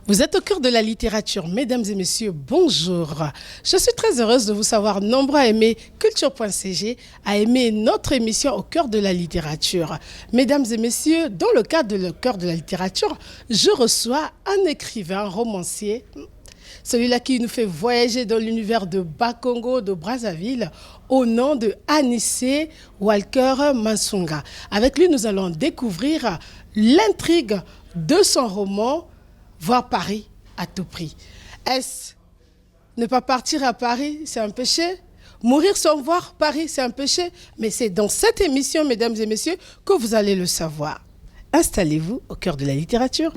Vous êtes au cœur de la littérature, mesdames et messieurs, bonjour. Je suis très heureuse de vous savoir nombreux à aimer culture.cg, à aimer notre émission au cœur de la littérature. Mesdames et messieurs, dans le cadre de le cœur de la littérature, je reçois un écrivain, un romancier, celui-là qui nous fait voyager dans l'univers de Bakongo, de Brazzaville, au nom de Anissé Walker Mansunga. Avec lui, nous allons découvrir l'intrigue de son roman Voir Paris à tout prix. Est-ce ne pas partir à Paris, c'est un péché? Mourir sans voir Paris, c'est un péché? Mais c'est dans cette émission, mesdames et messieurs, que vous allez le savoir. Installez-vous au cœur de la littérature.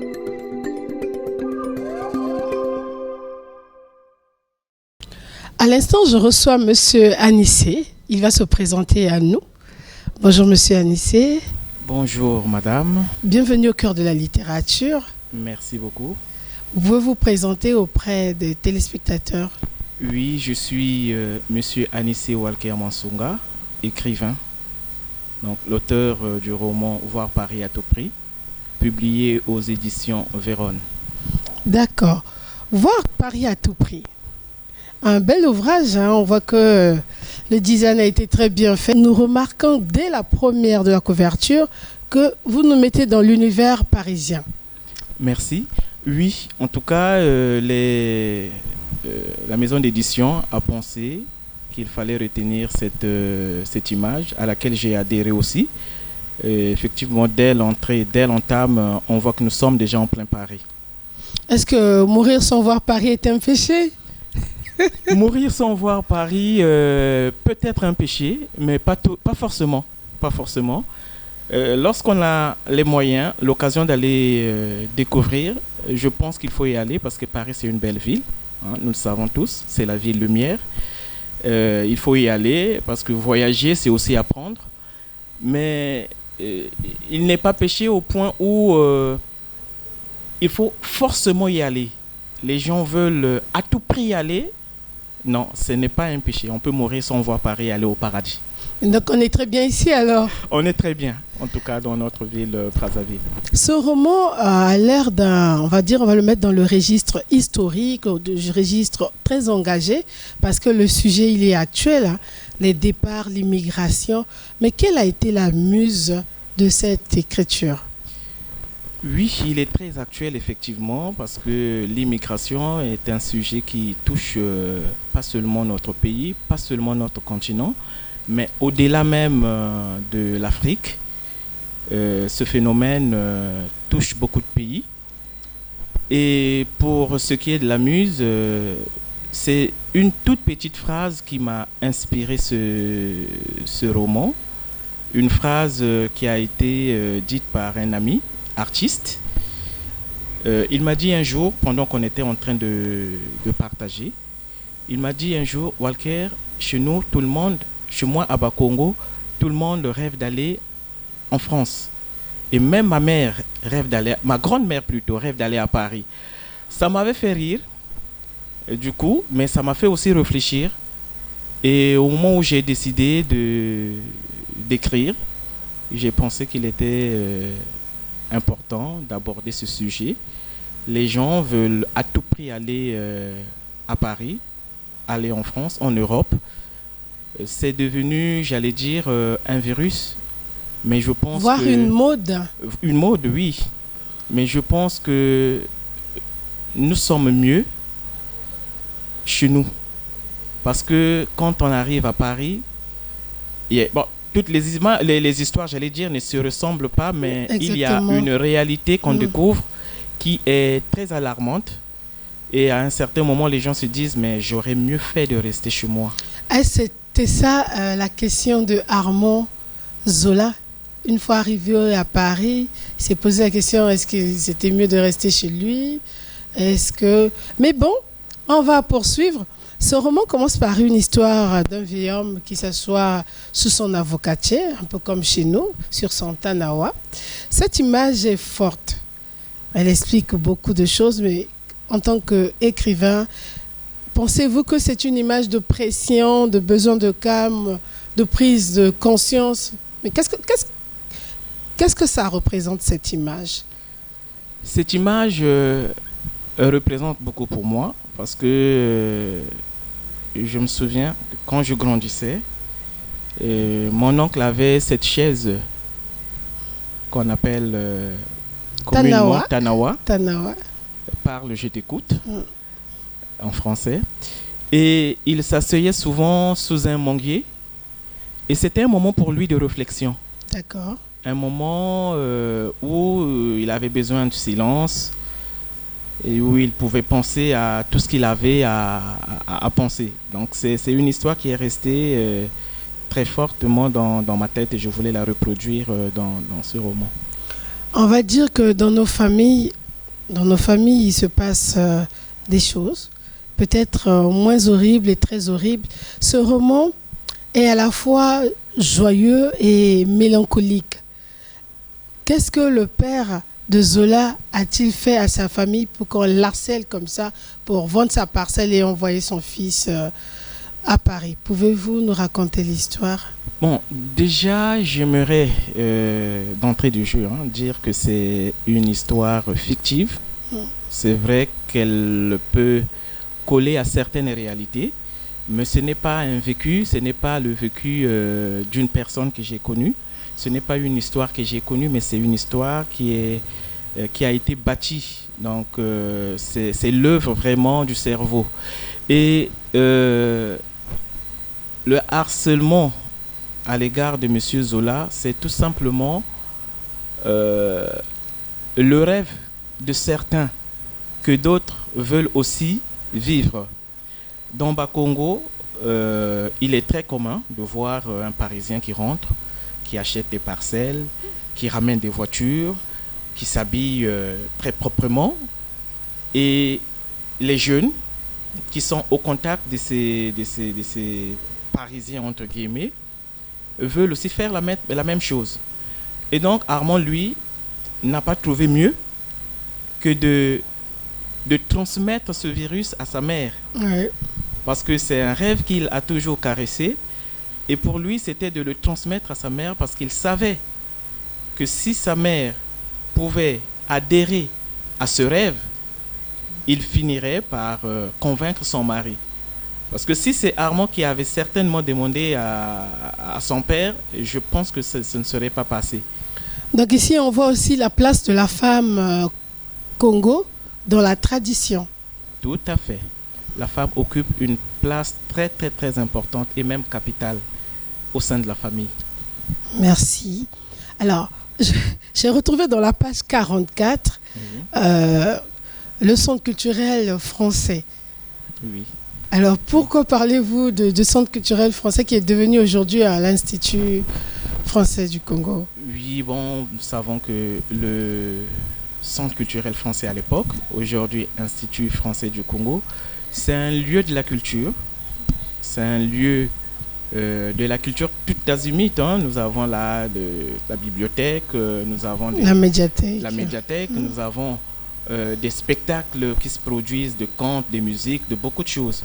À l'instant, je reçois Monsieur Anissé. Il va se présenter à nous. Bonjour Monsieur Anissé. Bonjour Madame. Bienvenue au cœur de la littérature. Merci beaucoup. Vous pouvez vous présenter auprès des téléspectateurs? Oui, je suis Monsieur Anissé Walker Mansunga, écrivain, donc l'auteur du roman Voir Paris à tout prix, publié aux éditions Vérone. D'accord. Voir Paris à tout prix. Un bel ouvrage, hein. On voit que le design a été très bien fait. Nous remarquons dès la première de la couverture que vous nous mettez dans l'univers parisien. Merci. Oui, en tout cas, la maison d'édition a pensé qu'il fallait retenir cette image à laquelle j'ai adhéré aussi. Effectivement, dès l'entame, on voit que nous sommes déjà en plein Paris. Est-ce que mourir sans voir Paris est un péché? Mourir sans voir Paris peut être un péché, mais pas forcément. Pas forcément. Lorsqu'on a les moyens, l'occasion d'aller découvrir, je pense qu'il faut y aller parce que Paris c'est une belle ville, hein, nous le savons tous, c'est la ville lumière. Il faut y aller parce que voyager c'est aussi apprendre, mais il n'est pas péché au point où il faut forcément y aller. Les gens veulent à tout prix y aller. Non, ce n'est pas un péché. On peut mourir sans voir Paris aller au paradis. Donc on est très bien ici alors. On est très bien, en tout cas dans notre ville Brazzaville. Ce roman a l'air d'un, on va le mettre dans le registre historique, du registre très engagé, parce que le sujet il est actuel, hein, les départs, l'immigration. Mais quelle a été la muse de cette écriture? Oui, il est très actuel effectivement, parce que l'immigration est un sujet qui touche pas seulement notre pays, pas seulement notre continent, mais au-delà même de l'Afrique, ce phénomène touche beaucoup de pays. Et pour ce qui est de la muse, c'est une toute petite phrase qui m'a inspiré ce roman. Une phrase qui a été dite par un ami, artiste. Il m'a dit un jour, pendant qu'on était en train de partager, il m'a dit un jour, Walker, chez nous, tout le monde, chez moi à Bakongo, tout le monde rêve d'aller en France. Et même ma mère rêve d'aller, ma grand-mère plutôt, rêve d'aller à Paris. Ça m'avait fait rire, du coup, mais ça m'a fait aussi réfléchir. Et au moment où j'ai décidé d'écrire, j'ai pensé qu'il était important d'aborder ce sujet. Les gens veulent à tout prix aller à Paris, aller en France, en Europe. C'est devenu, j'allais dire, un virus. Mais je pense Voire une mode. Une mode, oui. Mais je pense que nous sommes mieux chez nous. Parce que quand on arrive à Paris, toutes les histoires, j'allais dire, ne se ressemblent pas, mais exactement. Il y a une réalité qu'on découvre qui est très alarmante. Et à un certain moment, les gens se disent, mais j'aurais mieux fait de rester chez moi. C'était ça la question de Armand Zola. Une fois arrivé à Paris, il s'est posé la question, est-ce que c'était mieux de rester chez lui? Mais bon, on va poursuivre. Ce roman commence par une histoire d'un vieil homme qui s'assoit sous son avocatier, un peu comme chez nous, sur son tanawa. Cette image est forte. Elle explique beaucoup de choses, mais en tant qu'écrivain, pensez-vous que c'est une image de pression, de besoin de calme, de prise de conscience? Mais qu'est-ce que ça représente, cette image? Cette image représente beaucoup pour moi parce que je me souviens que quand je grandissais, mon oncle avait cette chaise qu'on appelle communément Tanawa. Tanawa. Parle, je t'écoute, en français. Et il s'asseyait souvent sous un manguier. Et c'était un moment pour lui de réflexion. D'accord. Un moment où il avait besoin de silence et où il pouvait penser à tout ce qu'il avait à penser. Donc c'est une histoire qui est restée très fortement dans ma tête et je voulais la reproduire dans ce roman. On va dire que dans nos familles, il se passe des choses, peut-être moins horribles et très horribles. Ce roman est à la fois joyeux et mélancolique. Qu'est-ce que le père de Zola a-t-il fait à sa famille pour qu'on l'harcèle comme ça, pour vendre sa parcelle et envoyer son fils à Paris? Pouvez-vous nous raconter l'histoire? Bon, déjà, j'aimerais, d'entrée du jeu, dire que c'est une histoire fictive. C'est vrai qu'elle peut coller à certaines réalités, mais ce n'est pas un vécu, ce n'est pas le vécu d'une personne que j'ai connue. Ce n'est pas une histoire que j'ai connue, mais c'est une histoire qui a été bâtie. Donc, c'est l'œuvre vraiment du cerveau. Et le harcèlement à l'égard de M. Zola, c'est tout simplement le rêve de certains que d'autres veulent aussi vivre. Dans Bakongo, il est très commun de voir un Parisien qui rentre, qui achète des parcelles, qui ramène des voitures, qui s'habille très proprement. Et les jeunes qui sont au contact de ces Parisiens, entre guillemets, veulent aussi faire la même chose. Et donc, Armand, lui, n'a pas trouvé mieux que de transmettre ce virus à sa mère. Oui. Parce que c'est un rêve qu'il a toujours caressé. Et pour lui, c'était de le transmettre à sa mère parce qu'il savait que si sa mère pouvait adhérer à ce rêve, il finirait par convaincre son mari. Parce que si c'est Armand qui avait certainement demandé à son père, je pense que ce ne serait pas passé. Donc ici, on voit aussi la place de la femme Congo dans la tradition. Tout à fait. La femme occupe une place très, très, très importante et même capitale au sein de la famille. Merci. Alors, j'ai retrouvé dans la page 44 le centre culturel français. Oui. Alors, pourquoi parlez-vous de centre culturel français qui est devenu aujourd'hui à l'Institut français du Congo? Oui, bon, nous savons que le centre culturel français à l'époque, aujourd'hui Institut français du Congo, c'est un lieu de la culture. C'est un lieu de la culture toute azimut. Nous avons là la bibliothèque, nous avons la médiathèque. Nous avons des spectacles qui se produisent, de contes, des musiques, de beaucoup de choses.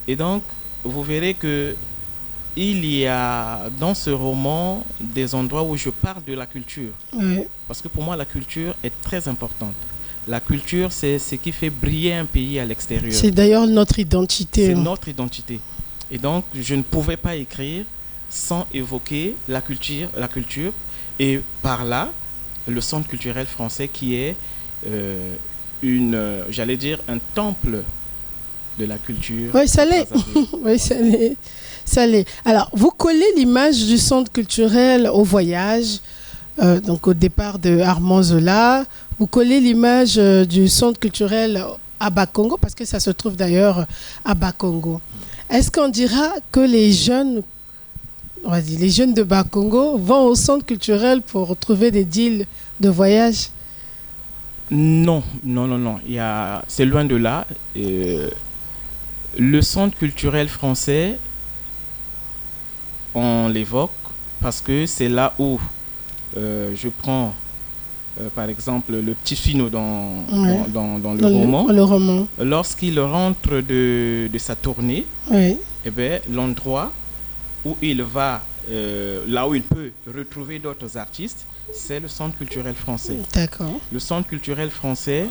Et donc, vous verrez que il y a dans ce roman des endroits où je parle de la culture. Oui. Parce que pour moi, la culture est très importante. La culture, c'est ce qui fait briller un pays à l'extérieur. C'est d'ailleurs notre identité. C'est notre identité. Et donc, je ne pouvais pas écrire sans évoquer la culture. Et par là, le centre culturel français qui est j'allais dire, un temple de la culture. Oui, ça l'est. Oui, ça l'est. Alors, vous collez l'image du centre culturel au voyage, donc au départ de Armand Zola. Vous collez l'image du centre culturel à Bakongo, parce que ça se trouve d'ailleurs à Bakongo. Est-ce qu'on dira que les jeunes de Bakongo vont au centre culturel pour trouver des deals de voyage? Non. C'est loin de là. Le centre culturel français, on l'évoque parce que c'est là où je prends par exemple le petit Finot Ouais. dans le Dans roman, le roman. lorsqu'il rentre de sa tournée, Oui. eh ben, l'endroit où il va, là où il peut retrouver d'autres artistes, c'est le Centre culturel français. D'accord. Le Centre culturel français,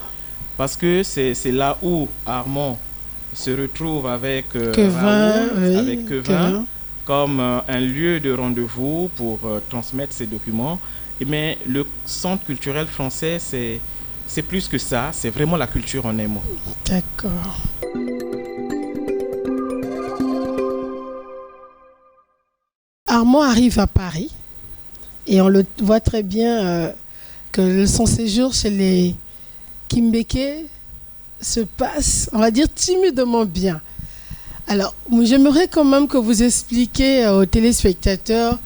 parce que c'est là où Armand se retrouve avec Quevin, Raoul, oui. avec Quevin, comme un lieu de rendez-vous pour transmettre ses documents. Mais le Centre culturel français, c'est plus que ça, c'est vraiment la culture en un mot. D'accord. Armand arrive à Paris et on le voit très bien que son séjour chez les Kimbeke se passe, on va dire, timidement bien. Alors, j'aimerais quand même que vous expliquiez aux téléspectateurs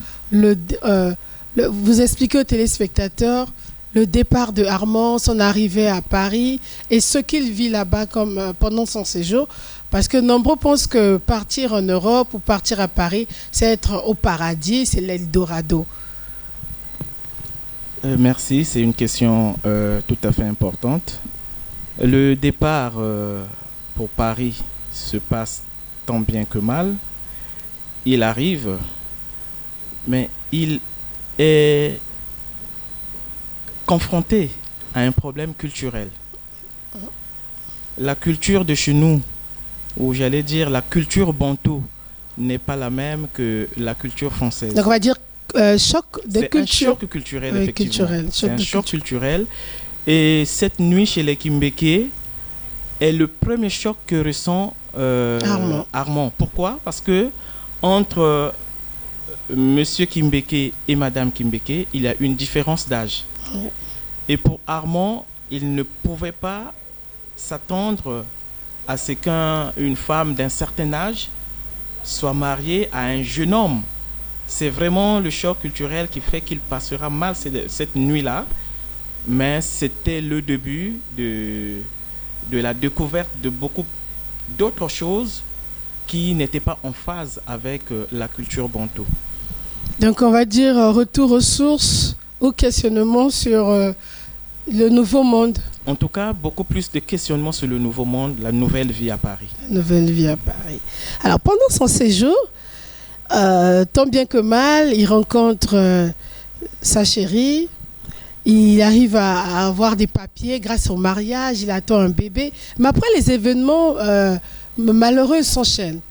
vous expliquez aux téléspectateurs le départ de Armand, son arrivée à Paris et ce qu'il vit là-bas comme pendant son séjour. Parce que nombreux pensent que partir en Europe ou partir à Paris, c'est être au paradis, c'est l'Eldorado. Merci, c'est une question tout à fait importante. Le départ pour Paris se passe tant bien que mal. Il arrive, mais il est confronté à un problème culturel. La culture de chez nous, ou j'allais dire la culture bantou, n'est pas la même que la culture française. Donc on va dire choc de culture. Un choc culturel, Oui, effectivement. culturel, C'est un choc culturel. Et cette nuit chez les Kimbeke est le premier choc que ressent Armand. Pourquoi? Parce que entre Monsieur Kimbeke et Madame Kimbeke, il y a une différence d'âge. Oui. Et pour Armand, il ne pouvait pas s'attendre à ce qu'une femme d'un certain âge soit mariée à un jeune homme. C'est vraiment le choc culturel qui fait qu'il passera mal cette nuit-là. Mais c'était le début de la découverte de beaucoup d'autres choses qui n'étaient pas en phase avec la culture bantou. Donc on va dire retour aux sources, au questionnement sur le nouveau monde. En tout cas, beaucoup plus de questionnements sur le nouveau monde, la nouvelle vie à Paris. La nouvelle vie à Paris. Alors pendant son séjour, tant bien que mal, il rencontre sa chérie. Il arrive à avoir des papiers grâce au mariage, il attend un bébé. Mais après, les événements malheureux s'enchaînent.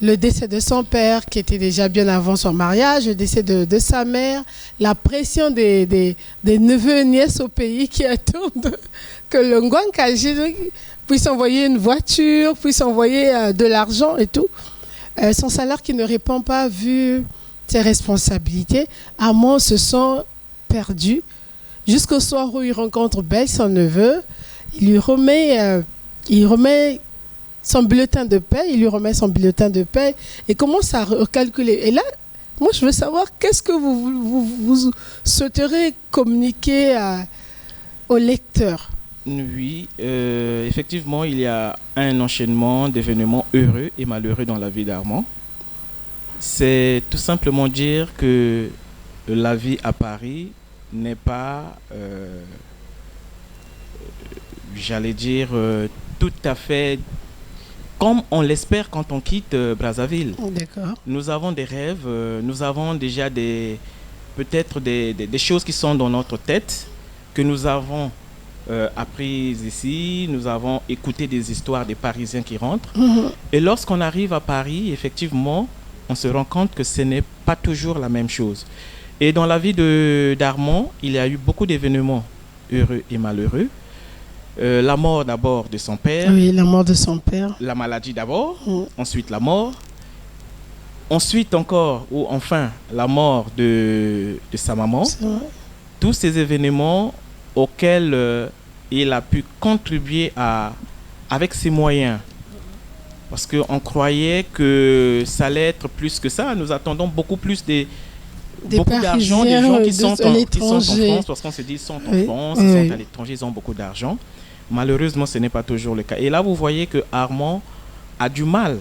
Le décès de son père, qui était déjà bien avant son mariage, le décès de sa mère, la pression des neveux et nièces au pays qui attendent que le Ngwankaji puisse envoyer une voiture, puisse envoyer de l'argent et tout. Son salaire qui ne répond pas vu ses responsabilités. Armand se sent perdu jusqu'au soir où il rencontre Belle, son neveu. Il lui remet son bulletin de paie, il lui remet son bulletin de paie et commence à recalculer. Et là, moi, je veux savoir qu'est-ce que vous souhaiterez communiquer au lecteur. Oui, effectivement, il y a un enchaînement d'événements heureux et malheureux dans la vie d'Armand. C'est tout simplement dire que la vie à Paris n'est pas, j'allais dire, tout à fait comme on l'espère quand on quitte Brazzaville. D'accord. Nous avons des rêves, nous avons déjà peut-être des choses qui sont dans notre tête, que nous avons apprises ici, nous avons écouté des histoires des Parisiens qui rentrent. Mm-hmm. Et lorsqu'on arrive à Paris, effectivement, on se rend compte que ce n'est pas toujours la même chose. Et dans la vie d'Armand, il y a eu beaucoup d'événements heureux et malheureux. La mort d'abord de son père. Oui, la mort de son père. La maladie d'abord, ensuite la mort. Ensuite encore, ou enfin, la mort de sa maman. Tous ces événements auxquels il a pu contribuer avec ses moyens. Parce qu'on croyait que ça allait être plus que ça. Nous attendons beaucoup plus beaucoup d'argent des gens qui sont en France, parce qu'on se dit qu'ils sont en France, ils sont à l'étranger, ils ont beaucoup d'argent. Malheureusement, ce n'est pas toujours le cas. Et là, vous voyez que Armand a du mal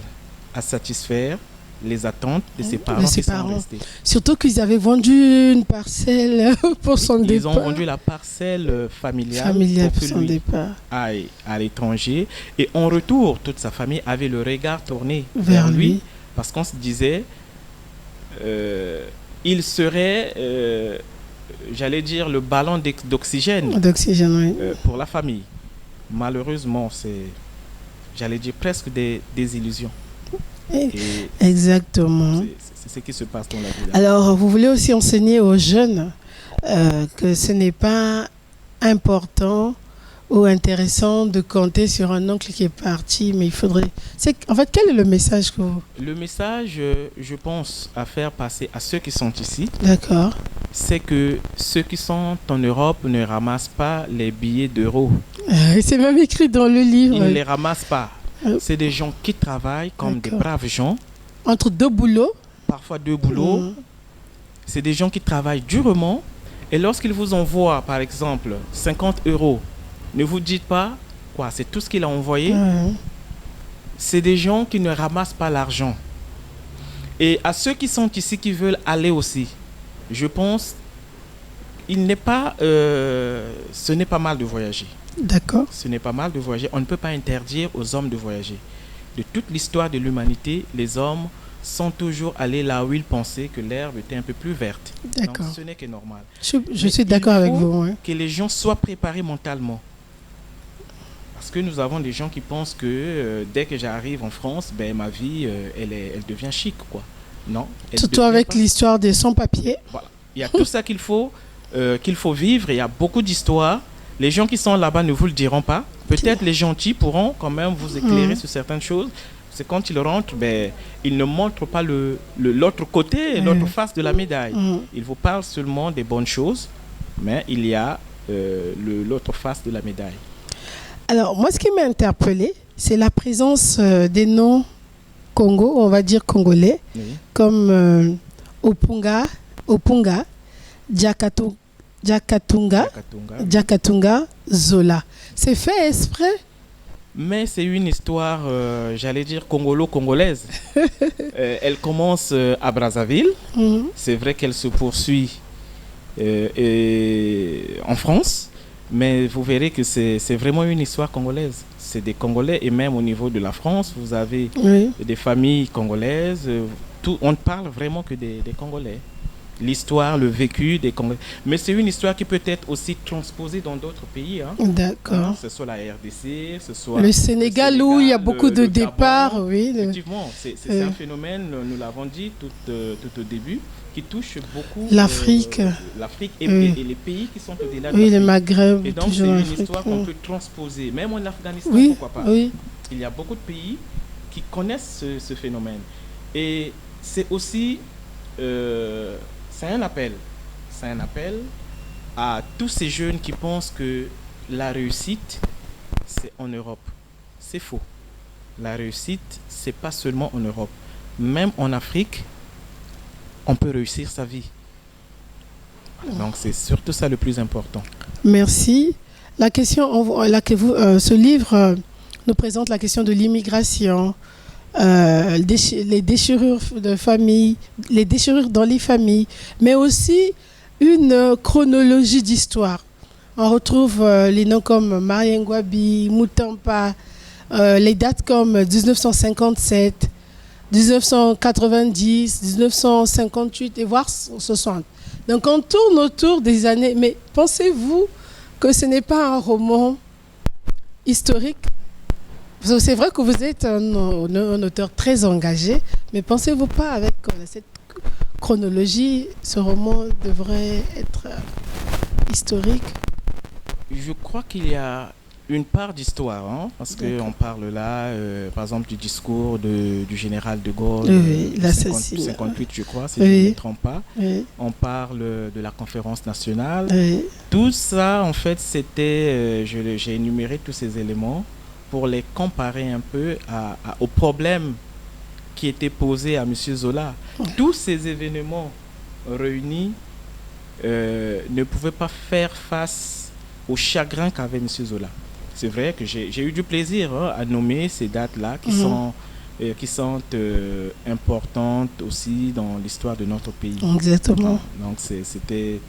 à satisfaire les attentes de ses De parents ses qui sont parents. restés. Surtout qu'ils avaient vendu une parcelle pour son Ils départ. ont vendu la parcelle familiale, Familial pour pour que son lui départ. aille à l'étranger. Et en retour, toute sa famille avait le regard tourné Vers vers lui lui. parce qu'on se disait, il serait, j'allais dire, le ballon d'oxygène D'oxygène, oui. pour la famille. Malheureusement, c'est, j'allais dire, presque des illusions. Et- Et Exactement. c'est ce qui se passe dans la vie. Alors, vous voulez aussi enseigner aux jeunes que ce n'est pas important ou intéressant de compter sur un oncle qui est parti, mais il faudrait... En fait, quel est le message que vous... Le message, je pense, à faire passer à ceux qui sont ici, D'accord. c'est que ceux qui sont en Europe ne ramassent pas les billets d'euros. C'est même écrit dans le livre. Ils ne les ramassent pas. Euh, C'est des gens qui travaillent comme des D'accord. braves gens, Entre deux boulots. parfois deux boulots. Mhm. C'est des gens qui travaillent durement. Et lorsqu'ils vous envoient, par exemple, 50 euros, ne vous dites pas, quoi, c'est tout ce qu'il a envoyé. Ouais. C'est des gens qui ne ramassent pas l'argent. Et à ceux qui sont ici, qui veulent aller aussi, je pense, ce n'est pas mal de voyager. D'accord. Ce n'est pas mal de voyager. On ne peut pas interdire aux hommes de voyager. De toute l'histoire de l'humanité, les hommes sont toujours allés là où ils pensaient que l'herbe était un peu plus verte. D'accord. Donc ce n'est que normal. Je Mais suis il d'accord avec faut vous. Ouais. Que les gens soient préparés mentalement. Parce que nous avons des gens qui pensent que dès que j'arrive en France, ben, ma vie, elle devient chic, quoi. Non. elle Surtout devient avec pas. l'histoire des sans-papiers. Voilà. Il y a tout ça qu'il faut vivre. Il y a beaucoup d'histoires. Les gens qui sont là-bas ne vous le diront pas. Peut-être les gentils pourront quand même vous éclairer sur certaines choses. C'est quand ils rentrent, ben, ils ne montrent pas l'autre côté, l'autre face de la médaille. Ils vous parlent seulement des bonnes choses, mais il y a l'autre face de la médaille. Alors, moi, ce qui m'a interpellée, c'est la présence des noms Congo, on va dire congolais, Oui. comme Opunga, Diakatunga, Katunga. Diakatunga, Zola. C'est fait exprès. Mais c'est une histoire, j'allais dire, congolo-congolaise. Elle commence à Brazzaville. Mhm. C'est vrai qu'elle se poursuit en France, mais vous verrez que c'est vraiment une histoire congolaise. C'est des Congolais, et même au niveau de la France, vous avez Oui. des familles congolaises. On ne parle vraiment que des Congolais. L'histoire, le vécu des Congolais. Mais c'est une histoire qui peut être aussi transposée dans d'autres pays. Hein. D'accord. Que ce soit la RDC, ce soit Le Sénégal, où il y a beaucoup de le Gabon. départs. Oui. Effectivement, c'est un phénomène, nous l'avons dit tout au début, qui touche beaucoup L'Afrique. l'Afrique Oui. et les pays qui sont au-delà de Oui, le l'Afrique. Maghreb, Et donc, c'est toujours une l'Afrique. histoire qu'on peut transposer, même en Afghanistan, Oui, pourquoi pas. oui. Il y a beaucoup de pays qui connaissent ce phénomène. Et c'est aussi, c'est un appel. C'est un appel à tous ces jeunes qui pensent que la réussite, c'est en Europe. C'est faux. La réussite, c'est pas seulement en Europe. Même en Afrique, on peut réussir sa vie. Donc c'est surtout ça le plus important. Merci. La question, ce livre nous présente la question de l'immigration, les déchirures de famille, les déchirures dans les familles, mais aussi une chronologie d'histoire. On retrouve les noms comme Marie Ngouabi, Moutampa, les dates comme 1957, 1990, 1958 et voire 60. Donc on tourne autour des années. Mais pensez-vous que ce n'est pas un roman historique? C'est vrai que vous êtes un auteur très engagé, mais pensez-vous pas avec cette chronologie, ce roman devrait être historique? Je crois qu'il y a une part d'histoire, hein, parce qu'on parle là, par exemple, du discours du général de Gaulle, oui, l'assassinat. 58, je crois, si oui. je ne me trompe pas. Oui. On parle de la conférence nationale. Oui. Tout ça, en fait, c'était, j'ai énuméré tous ces éléments pour les comparer un peu aux problèmes qui étaient posés à M. Zola. Oui. Tous ces événements réunis ne pouvaient pas faire face au chagrin qu'avait M. Zola. C'est vrai que j'ai eu du plaisir à nommer ces dates-là qui sont qui sont importantes aussi dans l'histoire de notre pays. Exactement. Donc c'était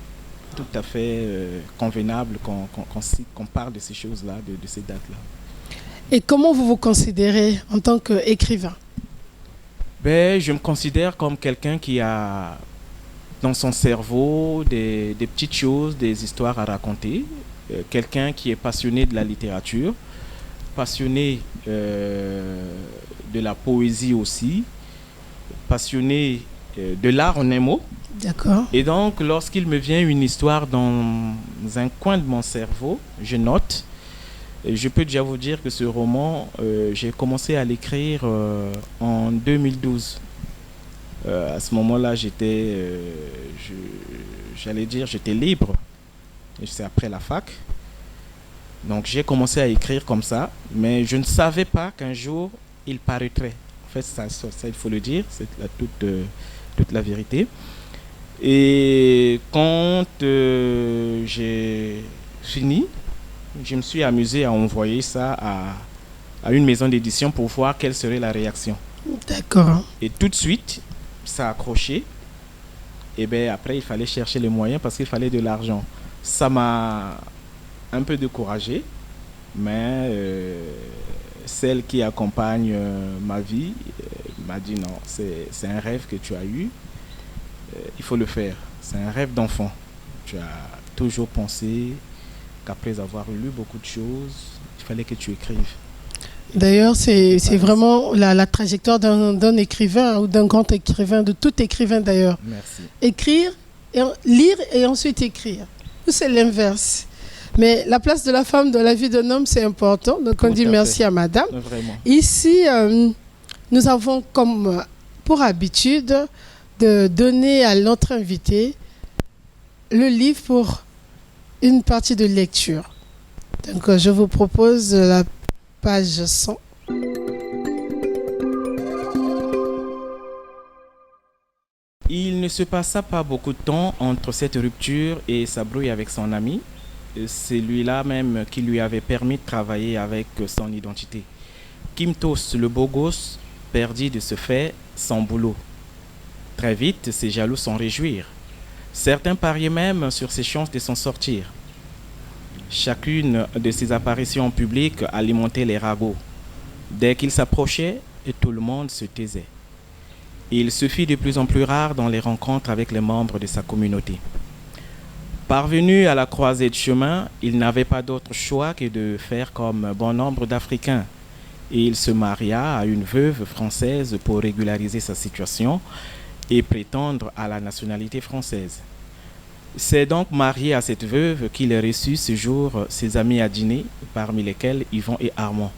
tout à fait convenable qu'on parle de ces choses-là, de ces dates-là. Et comment vous vous considérez en tant qu'écrivain? Ben, je me considère comme quelqu'un qui a dans son cerveau des petites choses, des histoires à raconter. Quelqu'un qui est passionné de la littérature, passionné de la poésie aussi, passionné de l'art en un mot. D'accord. Et donc, lorsqu'il me vient une histoire dans un coin de mon cerveau, je note. Et je peux déjà vous dire que ce roman, j'ai commencé à l'écrire en 2012. À ce moment-là, j'étais libre. Et c'est après la fac. Donc, j'ai commencé à écrire comme ça, mais je ne savais pas qu'un jour, il paraîtrait. En fait, ça il faut le dire, c'est toute la vérité. Et quand j'ai fini, je me suis amusé à envoyer ça à une maison d'édition pour voir quelle serait la réaction. D'accord. Et tout de suite, ça a accroché. Et bien après, il fallait chercher les moyens parce qu'il fallait de l'argent. Ça m'a un peu découragé, mais celle qui accompagne ma vie m'a dit non, c'est un rêve que tu as eu, il faut le faire. C'est un rêve d'enfant. Tu as toujours pensé qu'après avoir lu beaucoup de choses, il fallait que tu écrives. D'ailleurs, c'est vraiment la trajectoire d'un écrivain ou d'un grand écrivain, de tout écrivain d'ailleurs. Merci. Écrire, lire et ensuite écrire. Ou c'est l'inverse. Mais la place de la femme dans la vie d'un homme, c'est important. Donc on dit merci à madame. Vraiment. Ici, nous avons comme pour habitude de donner à notre invité le livre pour une partie de lecture. Donc je vous propose la page 100. Il ne se passa pas beaucoup de temps entre cette rupture et sa brouille avec son ami. C'est lui-là même qui lui avait permis de travailler avec son identité. Kimtos, le beau gosse, perdit de ce fait son boulot. Très vite, ses jaloux s'en réjouirent. Certains pariaient même sur ses chances de s'en sortir. Chacune de ses apparitions publiques alimentait les ragots. Dès qu'il s'approchait, tout le monde se taisait. Il se fit de plus en plus rare dans les rencontres avec les membres de sa communauté. Parvenu à la croisée de chemin, il n'avait pas d'autre choix que de faire comme bon nombre d'Africains. Et il se maria à une veuve française pour régulariser sa situation et prétendre à la nationalité française. C'est donc marié à cette veuve qu'il reçut ce jour ses amis à dîner, parmi lesquels Yvon et Armand.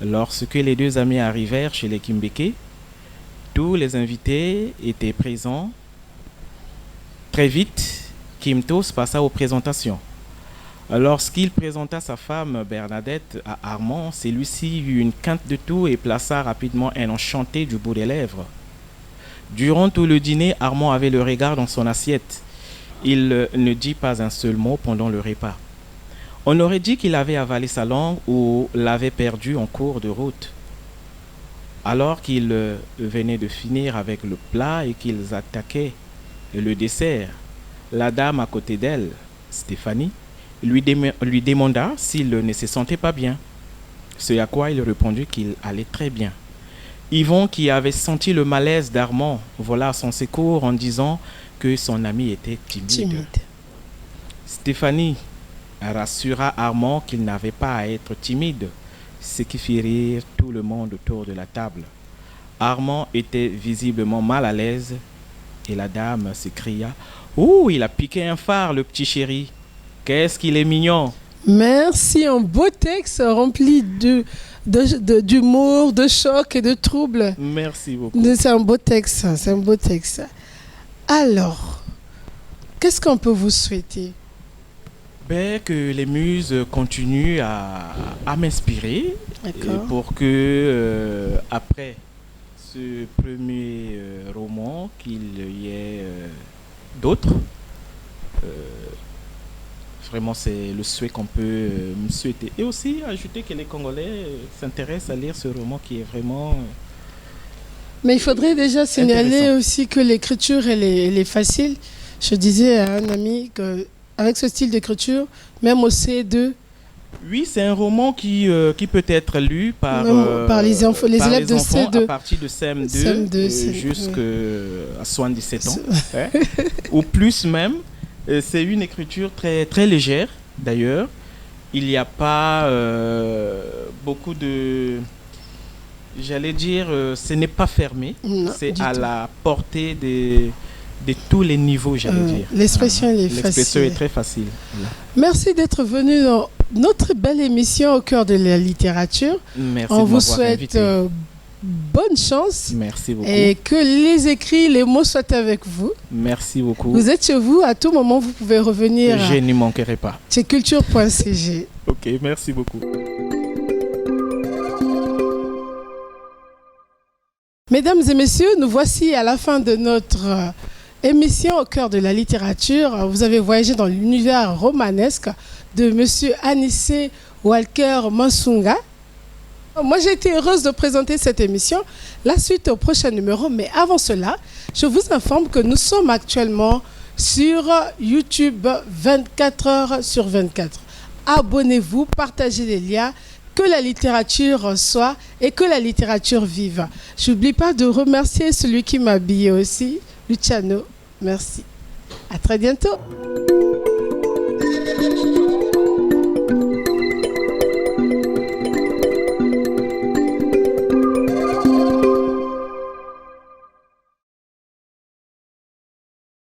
Lorsque les deux amis arrivèrent chez les Kimbeke, tous les invités étaient présents. Très vite, Kimtos passa aux présentations. Lorsqu'il présenta sa femme Bernadette à Armand, celui-ci eut une quinte de tout et plaça rapidement un enchanté du bout des lèvres. Durant tout le dîner, Armand avait le regard dans son assiette. Il ne dit pas un seul mot pendant le repas. On aurait dit qu'il avait avalé sa langue ou l'avait perdue en cours de route. Alors qu'il venait de finir avec le plat et qu'ils attaquaient le dessert, la dame à côté d'elle, Stéphanie, lui demanda s'il ne se sentait pas bien. Ce à quoi il répondit qu'il allait très bien. Yvon, qui avait senti le malaise d'Armand, vola à son secours en disant que son ami était timide. Stéphanie rassura Armand qu'il n'avait pas à être timide, ce qui fit rire tout le monde autour de la table. Armand était visiblement mal à l'aise et la dame s'écria « Ouh, il a piqué un phare, le petit chéri. Qu'est-ce qu'il est mignon !» Merci, un beau texte rempli d'humour, de choc et de trouble. Merci beaucoup. C'est un beau texte, c'est un beau texte. Alors, qu'est-ce qu'on peut vous souhaiter? Que les muses continuent à m'inspirer pour que, après ce premier roman, qu'il y ait d'autres. Vraiment, c'est le souhait qu'on peut me souhaiter. Et aussi ajouter que les Congolais s'intéressent à lire ce roman qui est vraiment Mais il faudrait déjà signaler aussi que l'écriture, elle est facile. Je disais à un ami qu'avec ce style d'écriture, même au C2, oui, c'est un roman qui peut être lu par les élèves de C2. À partir de CM2, jusqu'à 77 ans. Hein, ou plus même. C'est une écriture très, très légère, d'ailleurs. Il n'y a pas beaucoup de... J'allais dire, ce n'est pas fermé. C'est à la portée de tous les niveaux, j'allais dire. L'expression, elle est facile. L'expression est très facile. Voilà. Merci d'être venu dans notre belle émission au cœur de la littérature. Merci. On vous souhaite bonne chance. Merci beaucoup. Et que les écrits, les mots soient avec vous. Merci beaucoup. Vous êtes chez vous, à tout moment, vous pouvez revenir. Je n'y manquerai pas. Chez culture.cg. Ok, merci beaucoup. Mesdames et messieurs, nous voici à la fin de notre émission au cœur de la littérature. Vous avez voyagé dans l'univers romanesque de monsieur Anissé Walker Mansunga. Moi, j'ai été heureuse de présenter cette émission. La suite au prochain numéro. Mais avant cela, je vous informe que nous sommes actuellement sur YouTube 24 heures sur 24. Abonnez-vous, partagez les liens. Que la littérature soit et que la littérature vive. Je n'oublie pas de remercier celui qui m'a habillé aussi, Luciano. Merci. À très bientôt.